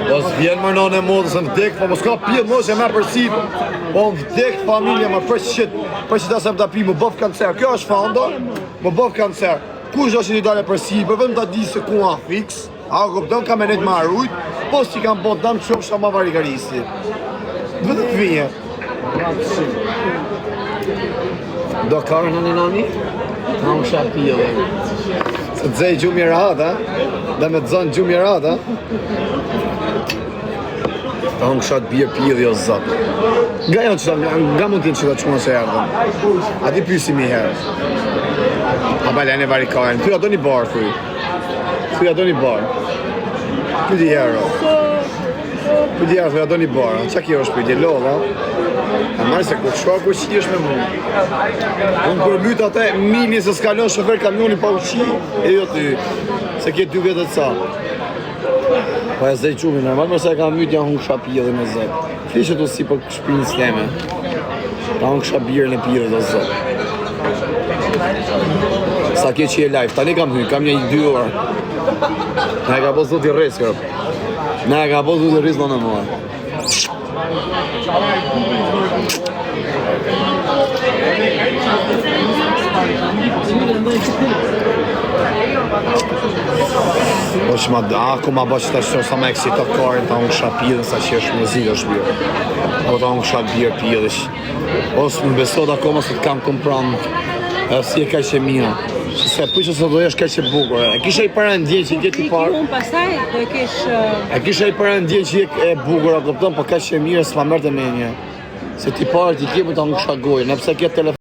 Po s'vjen më nënë e modës në vdek, po mos ka pjellë mos e merë për sipër. Po në vdek familje më për qëtë asem të pi, më bëf kancer. Kjo është fanda, më bëf kancer. Kush është një dale për sipër, vetëm ta di se ku a fix, a kupton ka me nejtë më arrujt, po si kam po dam që shumë ma varikaristi. Vëtë të vije. Do karë në një nani? Në më shak pjellë. Se të zej gjumë i rahat, dhe me të zonë gjumë i rahat, ta hongë shatë bje pjellë jo zëtë. Nga mund t'jenë që da qëma që erdhën. A ti pysim i herë. A balen e varikaren. Thuja do një barë, thuj. Thuja do një barë. Pydi herë. Pydi herë, thuja do një barë. Qa kjo është pydi? Lodha. A marrë se kur shua kur qi është me mu. Unë kur mytë atë mini se s'kalon shofer kamioni pa uqi, e jo ty. Se kje 2 vete të ca. Pa e zej qumi, normal mërse e ka mytë janë hungë shapirë me zë. Flishe të si për shpinës teme. Ta hungë shapirë në pirë dhe zë. Sa kje që je live, tani kam hynë, kam një 2 orë. Ne e ka po zot i rrisë kërë. Ne e ka po zot i rrisë në mua. Po që ma ako ma bë që të shërë sa me eksita karin ta unë shapirën sa që është mëzit është bjërë. Po ta unë shapirë pjellësh. Osë më besot akoma se të kam kompran si e ka që mija. Se përqë se do jesh ka që bukur. E kisha i para ndjen që i gjeti parë. Unë pasaj do e kish... E kisha i para ndjen që i e bukur, a këpëton, po ka që mirë s'ma mërë të menje. Se ti parë ti kje për ta unë shagojë, nëpse kje telefon.